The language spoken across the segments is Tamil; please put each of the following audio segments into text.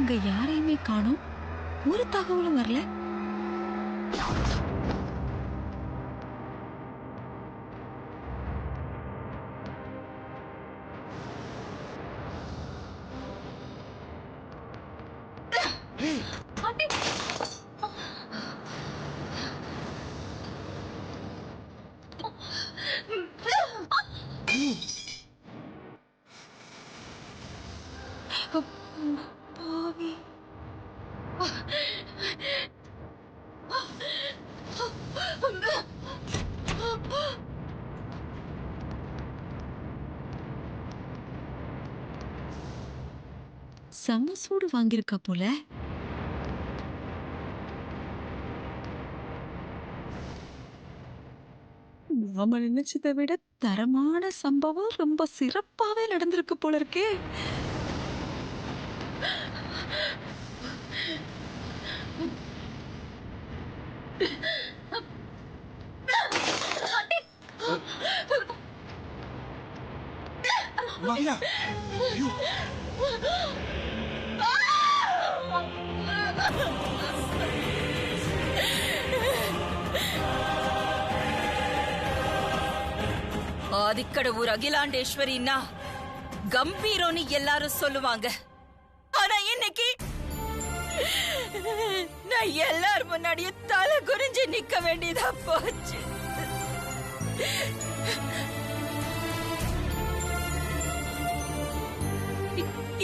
அங்க யாரையுமே காணோம், ஒரு தகவலும் வரல. பாவி. செம்ம சூடு வாங்கியிருக்கா போல. நாம நினைச்சதை விட தரமான சம்பவம் ரொம்ப சிறப்பாவே நடந்திருக்கு போல இருக்கே. ஆதிக்கடவுர் அகிலாண்டேஸ்வரின்னா கம்பீரோன்னு எல்லாரும் சொல்லுவாங்க. ஆனா இன்னைக்கு நான் எல்லாரும் முன்னாடியே தலை குறிஞ்சு நிக்க வேண்டியதா போச்சு.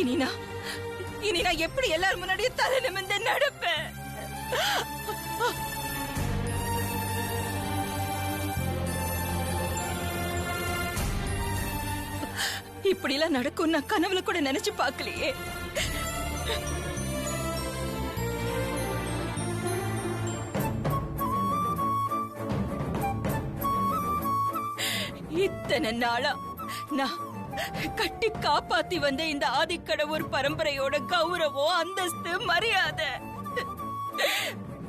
இனி நான் எப்படி எல்லாரும் முன்னாடியே தலை நிமிர்ந்து நடப்பேன்? இப்படி எல்லாம் நடக்கும் நான் கனவுல கூட நினைச்சு பார்க்கலையே. இத்தனை நாளா நான் கட்டி காப்பாத்தி வந்த இந்த ஆதிக்கடவுர் பரம்பரையோட கௌரவம், அந்தஸ்து, மரியாதை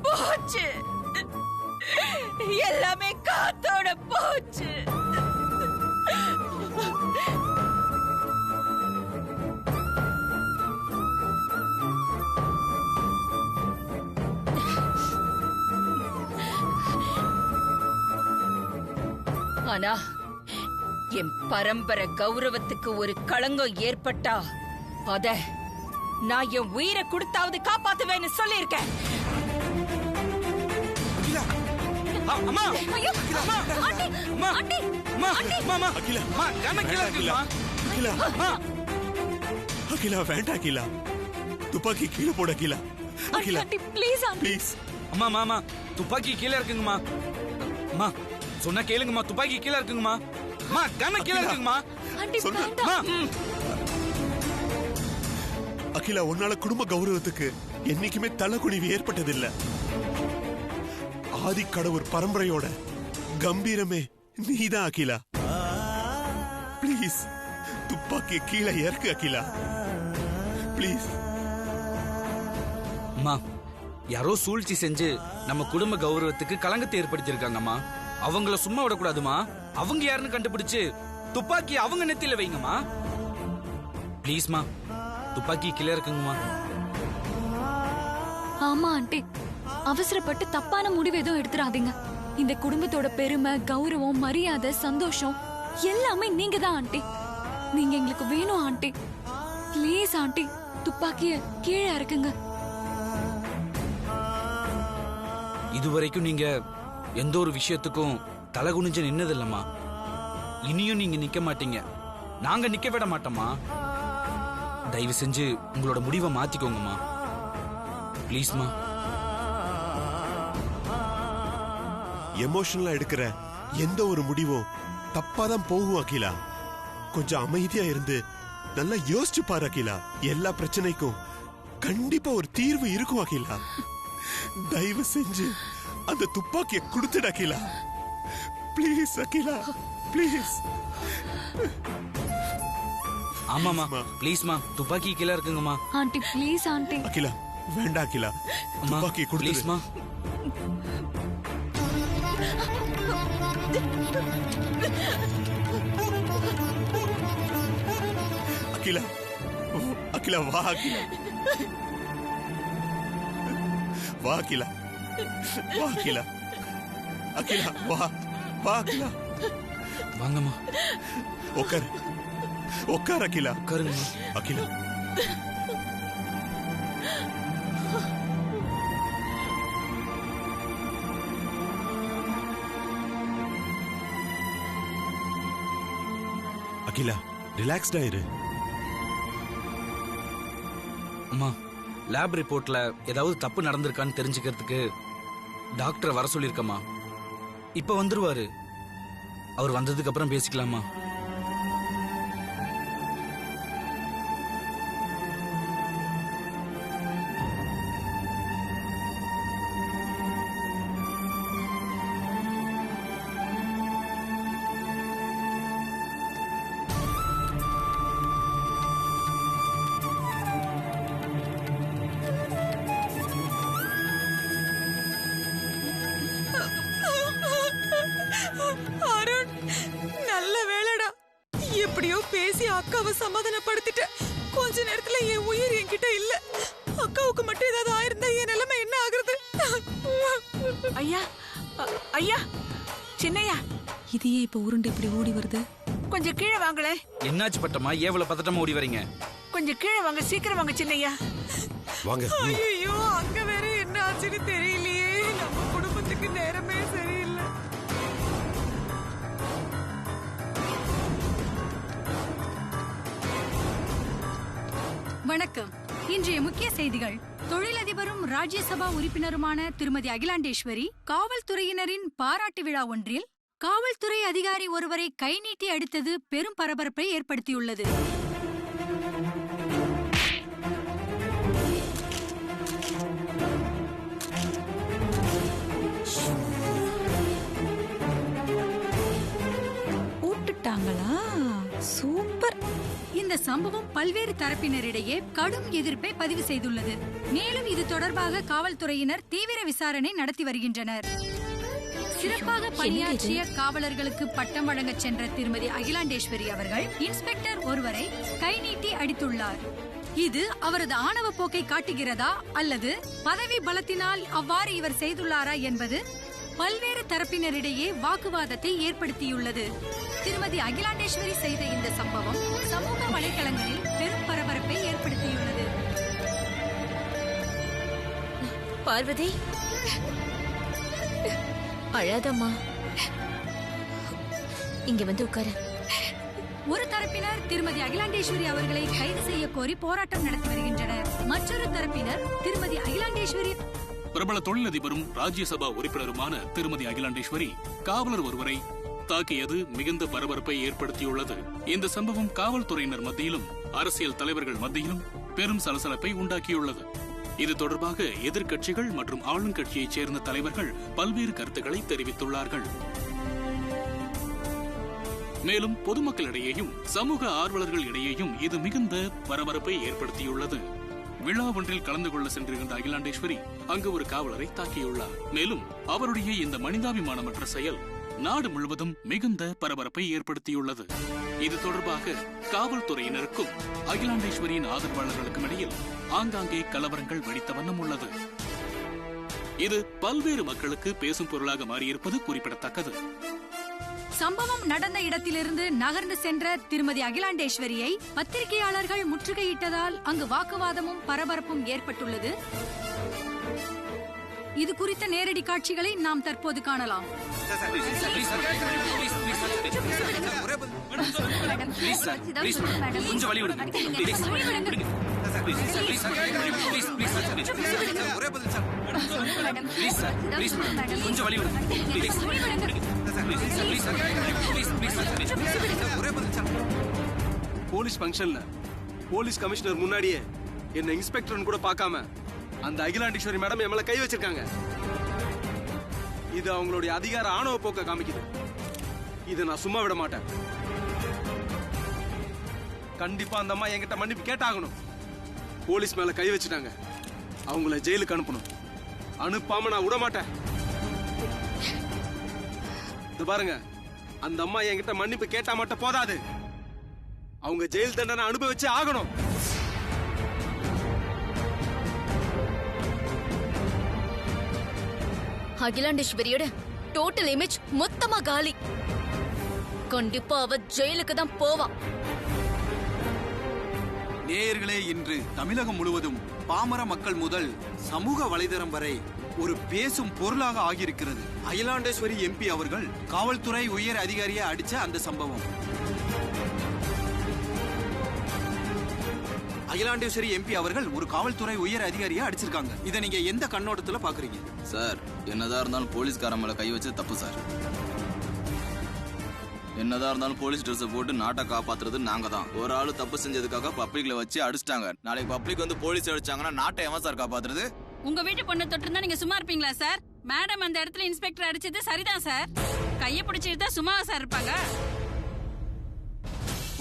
போச்சு. எல்லாமே காத்தோட போச்சு. ஆனா என் பரம்பரை கௌரவத்துக்கு ஒரு களங்கம் ஏற்பட்டா அத நான் என் உயிரை கொடுத்தாவது காப்பாத்துவேன்னு சொல்லியிருக்கேன். அகிலா வேண்டாம் அகிலா, துப்பாக்கி கீழே போட அகிலா. Akila please please. அம்மா மாமா துப்பாக்கி கீழே இருக்குங்கம்மா. அம்மா சொன்னா கேளுங்கம்மா, துப்பாக்கி கீழே இருக்குங்கம்மா. அம்மா கண்ண கீழே இருக்குங்கம்மா. அகிலா, உன்னால குடும்ப கௌரவத்துக்கு என்னைக்குமே தலைக்குனிவு ஏற்பட்டதில்லை. ஆதிக்கடவுர் பரம்பரையோட கம்பீரமே நீதான் அகிலா. ப்ளீஸ் துப்பாக்கிய கீழே இறக்கு அகிலா, ப்ளீஸ். அம்மா யாரோ சூழ்ச்சி செஞ்சு நம்ம குடும்ப கௌரவத்துக்கு களங்கத்தை ஏற்படுத்தியிருக்காங்கம்மா. அவங்கள சும்மா விடக்கூடாதுமா. அவங்க யாருன்னு கண்டுபிடிச்சு துப்பாக்கி அவங்க நெத்தியில வைங்கம்மா. ப்ளீஸ்மா, துப்பாக்கி கீழே இருக்குங்கம்மா. ஆமா ஆண்டி, அவசரப்பட்டு தப்பான முடிவு எதுவும் எடுத்துறாதீங்க. இந்த குடும்பத்தோட பெருமை, கௌரவம், மரியாதை, சந்தோஷம் எல்லாமே நீங்க தான் ஆண்டி. நீங்க எங்களுக்கு வேணும் ஆண்டி. ப்ளீஸ் ஆண்டி, துப்பாக்கிய கீழே இறக்குங்க. இதுவரைக்கும் நீங்க எந்த ஒரு விஷயத்துக்கும் தலை குனிஞ்சு நின்னதில்லம்மா. இனியும் நீங்க நிக்க மாட்டீங்க, நாங்க நிக்க விட மாட்டோமா. தயவு செஞ்சு உங்களோட முடிவை மாத்திக்கோங்கம்மா, ப்ளீஸ்மா. எமோஷனலா எடுக்கிற எந்த ஒரு முடிவும் தப்பாதான் போகும் அகிலா. கொஞ்சம் அமைதியா இருந்து நல்லா யோசிச்சு பாரு அகிலா. எல்லா பிரச்சனைக்கும் கண்டிப்பா ஒரு தீர்வு இருக்கும் அகிலா. தயவு செஞ்சு அந்த துப்பாக்கிய கொடுத்துடு அகிலா. Please Akila, please. ஆமாமா ப்ளீஸ்மா, துப்பாக்கி கீழே இருக்குங்கம்மா. Aunty please aunty. அகிலா வேண்டாம் அகிலா, துப்பாக்கிய கொடுத்துடுமா. அகிலா, அகிலா வா அகிலா. வா அகிலா, வா அகிலா, அகிலா வா, வா அகிலா. வாங்கம்மா. உட்கார், உட்கார் அகிலா. உட்காருங்கம்மா. அகிலா, அகிலா ரிலாக்ஸ்டா இரு. அம்மா, லேப் ரிப்போர்ட்ல ஏதாவது தப்பு நடந்திருக்கான்னு தெரிஞ்சுக்கிறதுக்கு டாக்டரை வர சொல்லியிருக்கம்மா. இப்ப வந்துருவாரு. அவர் வந்ததுக்கு அப்புறம் பேசிக்கலாமா? அருண், நல்ல வேலைடா. எப்படியோ பேசி அக்காவை சமாதானப்படுத்திட்ட. கொஞ்ச நேரத்துல என் உயிர் என்கிட்ட இல்ல. அக்காவுக்கு மட்டும் ஏதாவது ஆயிருந்தா என் நிலைமை என்ன ஆகுறது? ஐயா, ஐயா, சின்னையா, இது ஏன் இப்ப உருண்டு இப்படி ஓடி வருது? கொஞ்சம் கீழே வாங்களே. என்னாச்சு பட்டம்மா? ஏவல பதட்டமா ஓடி வரீங்க? கொஞ்சம் கீழே வாங்க, சீக்கிரம் வாங்க சின்னையா. வாங்க. ஐயோ, அங்க வேற என்ன ஆச்சுன்னு தெரியலையே. நம்ம குடும்பத்துக்கு நேரமே சரியில்லை. வணக்கம். இன்றைய முக்கிய செய்திகள். தொழிலதிபரும் ராஜ்யசபா உறுப்பினருமான திருமதி அகிலாண்டேஸ்வரி காவல்துறையினரின் பாராட்டு விழா ஒன்றில் காவல்துறை அதிகாரி ஒருவரை கை நீட்டி அடித்தது பெரும் பரபரப்பை ஏற்படுத்தியுள்ளது. போட்டுட்டாங்களா? சூப்பர். இந்த சம்பவம் பல்வேறு தரப்பினரிடையே கடும் எதிர்ப்பை பதிவு செய்துள்ளது. மேலும் இது தொடர்பாக காவல்துறையினர் தீவிர விசாரணை நடத்தி வருகின்றனர். சிறப்பாக பணியாற்றிய காவலர்களுக்கு பட்டம் வழங்க சென்ற திருமதி அகிலாண்டேஸ்வரி அவர்கள் இன்ஸ்பெக்டர் ஒருவரை கை நீட்டி அடித்துள்ளார். இது அவரது ஆணவ போக்கை காட்டுகிறதா அல்லது பதவி பலத்தினால் அவ்வாறு இவர் செய்துள்ளாரா என்பது பல்வேறு தரப்பினரிடையே வாக்குவாதத்தை ஏற்படுத்தியுள்ளது. திருமதி அகிலாண்டேஸ்வரி செய்த இந்த சம்பவம் சமூக வலைதளங்களில் பெரும் பரபரப்பை ஏற்படுத்தியுள்ளது. பார்வதி, அழாதம்மா, இங்க வந்து உட்கார. ஒரு தரப்பினர் திருமதி அகிலாண்டேஸ்வரி அவர்களை கைது செய்ய கோரி போராட்டம் நடத்தி வருகின்றனர். மற்றொரு தரப்பினர் திருமதி அகிலாண்டேஸ்வரி பிரபல தொழிலதிபரும் ராஜ்யசபா உறுப்பினருமான திருமதி அகிலாண்டேஸ்வரி காவலர் ஒருவரை தாக்கியது மிகுந்த பரபரப்பை ஏற்படுத்தியுள்ளது. இந்த சம்பவம் காவல்துறையினர் மத்தியிலும் அரசியல் தலைவர்கள் மத்தியிலும் பெரும் சலசலப்பை உண்டாக்கியுள்ளது. இது தொடர்பாக எதிர்க்கட்சிகள் மற்றும் ஆளுங்கட்சியைச் சேர்ந்த தலைவர்கள் பல்வேறு கருத்துக்களை தெரிவித்துள்ளார்கள். மேலும் பொதுமக்களிடையேயும் சமூக ஆர்வலர்கள் இடையேயும் இது மிகுந்த பரபரப்பை ஏற்படுத்தியுள்ளது. விழா ஒன்றில் கலந்து கொள்ள சென்றிருந்த அகிலாண்டேஸ்வரி அங்கு ஒரு காவலரை தாக்கியுள்ளார். மேலும் அவருடைய இந்த மனிதாபிமானமற்ற செயல் நாடு முழுவதும் மிகுந்த பரபரப்பை ஏற்படுத்தியுள்ளது. இது தொடர்பாக காவல்துறையினருக்கும் அகிலாண்டேஸ்வரியின் ஆதரவாளர்களுக்கும் இடையில் ஆங்காங்கே கலவரங்கள் வெடித்த வண்ணம் உள்ளது. இது பல்வேறு மக்களுக்கு பேசும் பொருளாக மாறியிருப்பது குறிப்பிடத்தக்கது. சம்பவம் நடந்த இடத்திலிருந்து நகர்ந்து சென்ற திருமதி அகிலாண்டேஸ்வரியை பத்திரிகையாளர்கள் முற்றுகையிட்டதால் அங்கு வாக்குவாதமும் பரபரப்பும் ஏற்பட்டுள்ளது. இது குறித்த நேரடி காட்சிகளை நாம் தற்போது காணலாம். கொஞ்சம் வழி விடுங்க. கொஞ்சம் வழி விடுங்க. போலீஸ் ஃபங்க்ஷன்ல போலீஸ் கமிஷனர் முன்னாடியே என்ன இன்ஸ்பெக்டர்னு கூட பார்க்காம அந்த அகிலாண்டேஸ்வரி மேடம் என் மேல கை வச்சிருக்காங்க. இது அவங்களுடைய அதிகார ஆணவ போக்க காமிக்குது. இதை நான் சும்மா விட மாட்டேன். கண்டிப்பா அந்த அம்மா என்கிட்ட மன்னிப்பு கேட்டாகணும். போலீஸ் மேல கை வச்சுட்டாங்க, அவங்கள ஜெயிலுக்கு அனுப்பணும். அனுப்பாம நான் விட மாட்டேன். இது பாருங்க, அந்த அம்மா என்கிட்ட மன்னிப்பு கேட்டா மட்டும் போதாது, அவங்க ஜெயில் தண்டனை அனுபவிச்சு ஆகணும். அகிலாண்டேஸ்வரியோட டோட்டல் இமேஜ் மொத்தமா காலி. கண்டிப்பா அவ ஜெயிலுக்கு தான் போவா. நேயர்களே, இன்று தமிழகம் முழுவதும் பாமர மக்கள் முதல் சமூக வலைதளம் வரை ஒரு பேசும் பொருளாக ஆகியிருக்கிறது அகிலாண்டேஸ்வரி எம்பி அவர்கள் காவல்துறை உயர் அதிகாரியை அடிச்ச அந்த சம்பவம். அகிலாண்டேஸ்வரி எம்பி அவர்கள் ஒரு காவல்துறை உயர் அதிகாரியை அடிச்சிருக்காங்க. இதை நீங்க எந்த கண்ணோட்டத்துல பாக்குறீங்க? சார், என்னதான் இருந்தாலும் போலீஸ்காரன் மேல கை வச்சு தப்பு சார். என்னதான் இருந்தாலும் போலீஸ் ட்ரெஸ் போட்டு நாட்டை காப்பாத்துறது நாங்க தான். ஒரு ஆளு தப்பு செஞ்சதுக்காக பப்ளிக்ல வச்சு அடிச்சிட்டாங்க. நாளைக்கு பப்ளிக் வந்து போலீஸ் அடிச்சாங்கன்னா நாட்டை எவன் சார் காப்பாத்துறது? உங்க வீட்டு பொண்ணு தொட்டிருந்தா நீங்க சும்மா இருப்பீங்களா சார்? மேடம் அந்த இடத்துல இன்ஸ்பெக்டர் அடிச்சது சரிதான் சார். கைய பிடிச்சிட்டு சும்மாவா சார் இருப்பாங்க?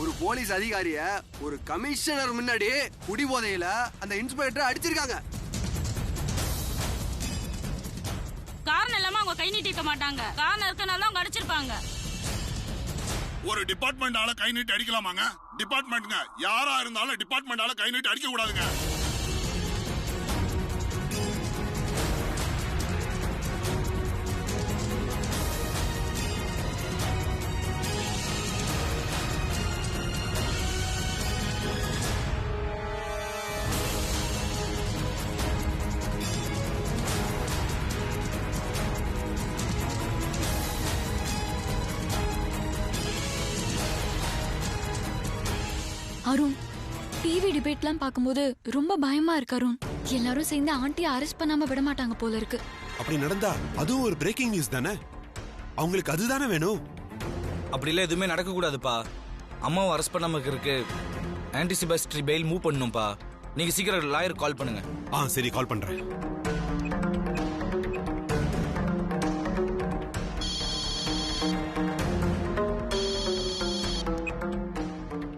ஒரு போலீஸ் அதிகாரிய ஒரு கமிஷனர் முன்னாடி குடிபோதையில அந்த இன்ஸ்பெக்டர் அடிச்சிருக்காங்க. காரணம் இல்லாம அவங்க கை நீட்டிக்க மாட்டாங்க. காரணம் இருக்கனால அவங்க அடிச்சிருப்பாங்க. ஒரு டிபார்ட்மெண்ட் ஆள கை நீட்டி அடிக்கலாமாங்க? டிபார்ட்மெண்ட்ங்க யாரா இருந்தாலும் டிபார்ட்மெண்ட் ஆள கை நீட்டி அடிக்க கூடாதுங்க. அருண், டிவி டிபேட்லாம் பார்க்கும்போது ரொம்ப பயமா இருக்கு அருண். எல்லாரும் சேர்ந்து ஆண்டியை அரெஸ்ட் பண்ணாம விட மாட்டாங்க போல இருக்கு. அப்படி நடந்தா அதுவும் ஒரு பிரேக்கிங் நியூஸ் தானே. அவங்களுக்கு அதுதானே வேணும். அப்படிலாம் எதுவுமே நடக்க கூடாதுப்பா. அம்மாவை அரெஸ்ட் பண்ணாம இருக்கு. ஆன்டிசிபேட்டரி பெயில் மூவ் பண்ணணும்ப்பா. நீங்க சீக்கிரம் லாயர் கால் பண்ணுங்க. சரி, கால் பண்றேன்.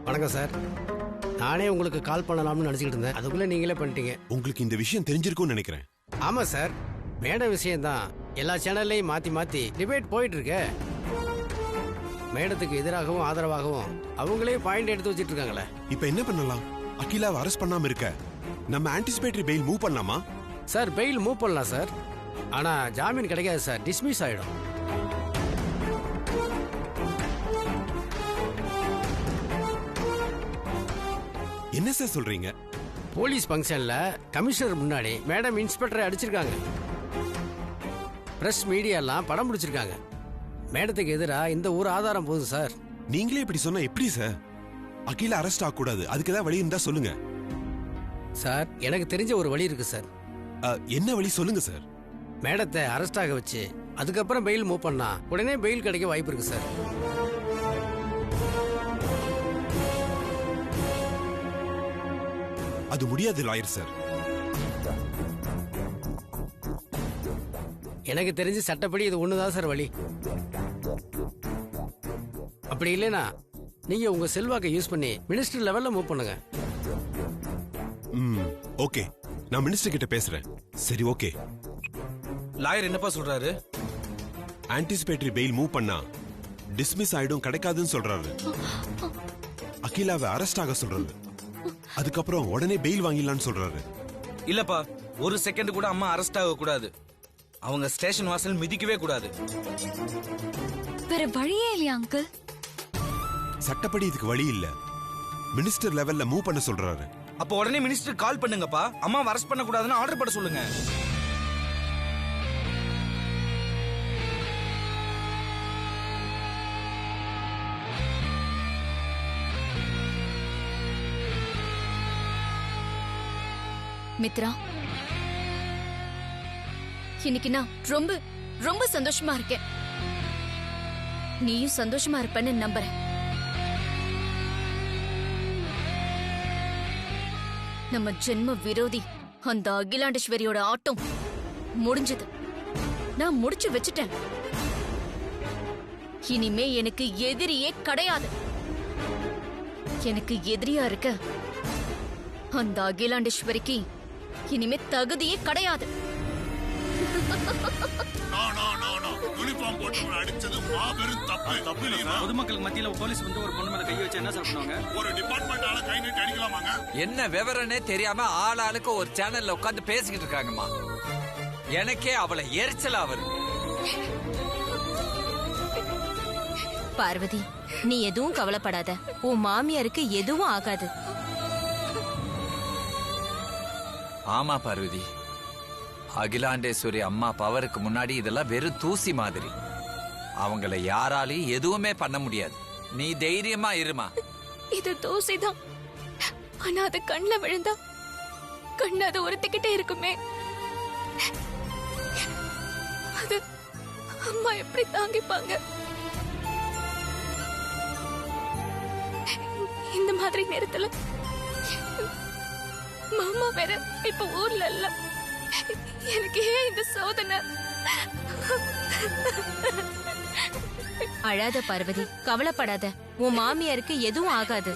வணக்கம் சார். நானே உங்களுக்கு கால் பண்ணலாம்னு நினைச்சிட்டு இருந்தேன். அதுக்குள்ள நீங்களே பண்ணிட்டீங்க. உங்களுக்கு இந்த விஷயம் தெரிஞ்சிருக்கும்னு நினைக்கிறேன். ஆமா சார், மேடம் விஷயம்தான் எல்லா சேனல்லையும் மாத்தி மாத்தி டிபேட் போயிட்டு இருக்கு. மேடத்துக்கு எதிராகவும் ஆதரவாகவும் அவங்களே பாயிண்ட் எடுத்து வச்சிட்டு இருக்காங்களே. இப்ப என்ன பண்ணலாம்? அகிலாவை அரெஸ்ட் பண்ணாம இருக்க நம்ம ஆன்டிசிபேட்டரி பெயில் மூவ் பண்ணலாமா? சார், பெயில் மூவ் பண்ணலாம் சார். ஆனா ஜாமீன் கிடைக்காது சார், டிஸ்மிஸ் ஆயிடும். என்ன சார் சொல்றீங்க? போலீஸ் ஃபங்க்ஷன்ல கமிஷனர் முன்னாடி மேடம் இன்ஸ்பெக்டரை அடிச்சிருக்காங்க. பிரஸ் மீடியா எல்லாம் படம் பிடிச்சிருக்காங்க. மேடத்துக்கு எதிராக இந்த ஒரு ஆதாரம் போதும் சார். நீங்களே இப்படி சொன்னா எப்படி சார்? அகிலா அரெஸ்ட் ஆக கூடாது. அதுக்கு ஏதாவது வழி இருந்தா சொல்லுங்க சார். எனக்கு தெரிஞ்ச ஒரு வழி இருக்கு சார். என்ன வழி சொல்லுங்க சார்? மேடத்தை அரெஸ்ட் ஆக வச்சு அதுக்கப்புறம் பெயில் மூவ் பண்ணா உடனே பெயில் கிடைக்க வாய்ப்பு இருக்கு சார். அது முடியாது லாயர் சார். எனக்கு தெரிஞ்ச சட்டப்படி இது ஒண்ணுதான் சார் வழி. அப்படி இல்லைனா நீங்க உங்க செல்வாக்கை யூஸ் பண்ணி மினிஸ்டர் லெவல்ல மூவ் பண்ணுங்க. ஓகே, நான் மினிஸ்டர் கிட்ட பேசுறேன். சரி, ஓகே. லாயர் என்னப்பா சொல்றாரு? ஆன்டிசிபேட்டரி பெயில் மூவ் பண்ணா டிஸ்மிஸ் ஆயிடும், கிடைக்காதுன்னு சொல்றாரு. அகிலாவை அரெஸ்ட் ஆக சொல்றாரு. அதுக்கப்புறம் உடனே பெயில் வாங்கிடலாம்னு சொல்றாரு. இல்லப்பா, ஒரு செகண்ட் கூட அம்மா அரெஸ்ட் ஆக கூடாது. அவங்க ஸ்டேஷன் வாசல் மிதிக்கவே கூடாது. வேற வழியே இல்லையா அங்கிள்? சட்டப்படி இதுக்கு வழி இல்ல. மினிஸ்டர் லெவல்ல மூவ் பண்ண சொல்றாரு. அப்ப உடனே மினிஸ்டர் கால் பண்ணுங்கப்பா. அம்மா அரெஸ்ட் பண்ண கூடாதுன்னு ஆர்டர் பண்ண சொல்லுங்க. மித்ரா, இன்னைக்கு நான் ரொம்ப ரொம்ப சந்தோஷமா இருக்கேன். நீயும் சந்தோஷமா இருப்பேன்னு நம்புறேன். நம்ம ஜென்ம விரோதி அந்த அகிலாண்டேஸ்வரியோட ஆட்டம் முடிஞ்சது. நான் முடிச்சு வச்சுட்டேன். இனிமே எனக்கு எதிரியே கிடையாது. எனக்கு எதிரியா இருக்க அந்த அகிலாண்டேஸ்வரிக்கு இனிமே தகுதியே கிடையாது. யூனிஃபார்ம் போட்டு அடிச்சது மாபெரும் தப்பு. பொதுமக்களுக்கு மத்தியில போலீஸ் வந்து ஒரு பொண்ணு மேல கை வச்சு என்ன சாப்பிடுவாங்க? ஒரு டிபார்ட்மெண்ட் ஆள கை நீட்டி அடிக்கலாமாங்க? என்ன விவரனே தெரியாம ஆளாளுக்கு ஒரு சேனல்ல உட்கார்ந்து பேசிக்கிட்டு இருக்காங்கம்மா. எனக்கே அவளை எரிச்சலா வருது. பார்வதி, நீ எதுவும் கவலைப்படாத. உன் மாமியாருக்கு எதுவும் ஆகாது. ஆமா பார்வதி, அகிலாண்டேஸ்வரி அம்மா பவருக்கு முன்னாடி இதெல்லாம் வெறும் தூசி மாதிரி. அவங்கள யாராலையும் எதுவுமே பண்ண முடியாது. நீ தைரியமா இருமா. இது தூசிதான், ஆனா அது கண்ணுல விழுந்தா கண்ணு அது உறுத்திக்கிட்டே இருக்குமே. அது அம்மா எப்படி தாங்கிப்பாங்க? இந்த மாதிரி நேரத்துல மாமா வேற இப்ப ஊர்ல இல்ல. எனக்கு ஏன் இந்த சோதனை? அழாத பார்வதி, கவலைப்படாத. உன் மாமியாருக்கு எதுவும் ஆகாது.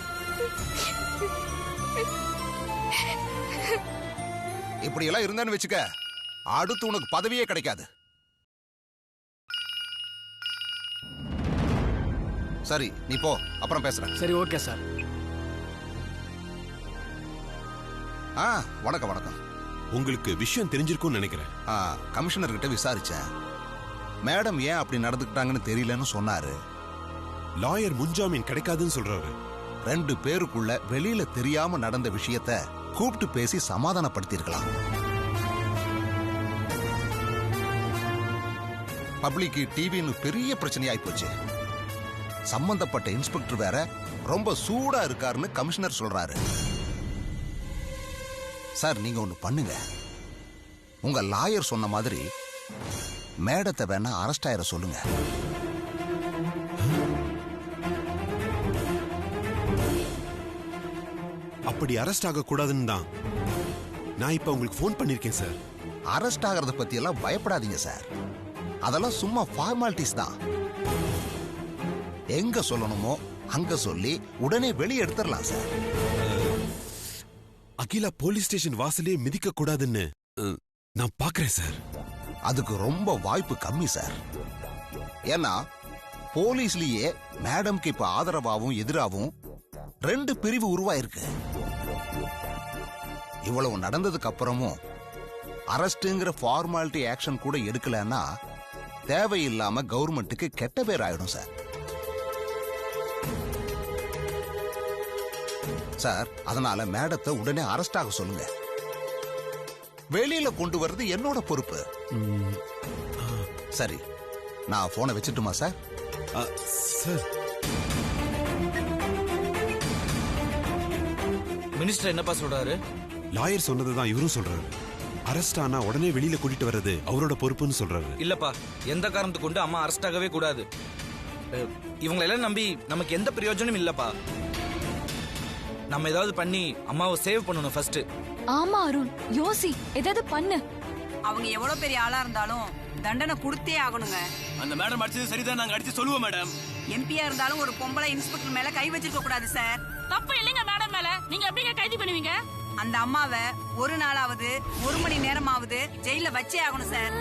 இப்படி எல்லாம் இருந்தான்னு வச்சுக்க, அடுத்து உனக்கு பதவியே கிடைக்காது. சரி, நீ போ, அப்புறம் பேசுறேன். சரி, ஓகே சார். வணக்கம் வணக்கம். உங்களுக்கு விஷயம் தெரிஞ்சிருக்கும்னு நினைக்கிறேன். கமிஷனர் கிட்ட விசாரிச்சேன். மேடம் ஏன் அப்படி நடந்துக்கிட்டாங்கன்னு தெரியலன்னு சொன்னாரு. லாயர் முன்ஜாமீன் கிடைக்காதுன்னு சொல்றாரு. 2 பேருக்குள்ள வெளியில தெரியாம நடந்த விஷயத்த கூப்பிட்டு பேசி சமாதானப்படுத்திருக்கலாம். பப்ளிக் டிவின்னு பெரிய பிரச்சனையாய் போச்சு. சம்பந்தப்பட்ட இன்ஸ்பெக்டர் வேற ரொம்ப சூடா இருக்காருன்னு கமிஷனர் சொல்றாரு. சார், நீங்க ஒண்ணு பண்ணுங்க. உங்க லாயர் சொன்ன மாதிரி மேடத்தை வேணா அரெஸ்ட் ஆயிர சொல்லுங்க. அப்படி அரெஸ்ட் ஆக கூடாதுன்னு தான் நான் இப்ப உங்களுக்கு போன் பண்ணிருக்கேன் சார். அரெஸ்ட் ஆகிறத பத்தி எல்லாம் பயப்படாதீங்க சார். அதெல்லாம் சும்மா ஃபார்மாலிட்டிஸ் தான். எங்க சொல்லணுமோ அங்க சொல்லி உடனே வெளியே எடுத்துடலாம் சார். அகிலா போலீஸ் ஸ்டேஷன் வாசலே மிதிக்க கூடாதுன்னு நான் பாக்குறேன் சார். அதுக்கு ரொம்ப வாய்ப்பு கம்மி சார். ஏன்னா போலீஸ்லயே மேடம்க்கு இப்ப ஆதரவாகவும் எதிராகவும் 2 பிரிவு உருவாயிருக்கு. இவ்வளவு நடந்ததுக்கு அப்புறமும் அரஸ்ட்ங்கிற ஃபார்மாலிட்டி ஆக்ஷன் கூட எடுக்கலன்னா தேவையில்லாம கவர்மெண்ட்டுக்கு கெட்ட பேர் ஆயிடும் சார். சார், அதனால மேடத்தை உடனே அரெஸ்ட் ஆக சொல்லுங்க. வெளியில கொண்டு வர்றது என்னோட பொறுப்பு. சரி, நான் போனை வச்சுட்டுமா சார்? சார், மினிஸ்டர் என்னப்பா சொல்றாரு? லாயர் சொன்னதுதான் இவரும் சொல்றாரு. அரெஸ்ட் ஆனா உடனே வெளியில கூட்டிட்டு வர்றது அவரோட பொறுப்புன்னு சொல்றாரு. இல்லப்பா, எந்த காரணத்துக்கு கொண்டு அம்மா அரெஸ்ட் ஆகவே கூடாது. இவங்களை எல்லாம் நம்பி நமக்கு எந்த பிரயோஜனம் இல்லப்பா. நம்ம ஏதாவது பண்ணி அம்மாவை சேவ் பண்ணணும் ஃபர்ஸ்ட். ஆமா அருண், யோசி, ஏதாவது பண்ணு. அவங்க எவ்வளவு பெரிய ஆளா இருந்தாலும் தண்டனை கொடுத்தே ஆகணுங்க. அந்த மேடம் அடிச்சது சரிதான், நாங்க அடிச்சு சொல்லுவோம் மேடம். எம்பியா இருந்தாலும் ஒரு பொம்பளை இன்ஸ்பெக்டர் மேல கை வச்சிருக்க கூடாது சார். தப்பு இல்லைங்க மேடம் மேல. நீங்க எப்படிங்க கைது பண்ணுவீங்க? அந்த அம்மாவை ஒரு நாளாவது 1 மணி நேரமாவது ஜெயில வச்சே ஆகணும் சார்.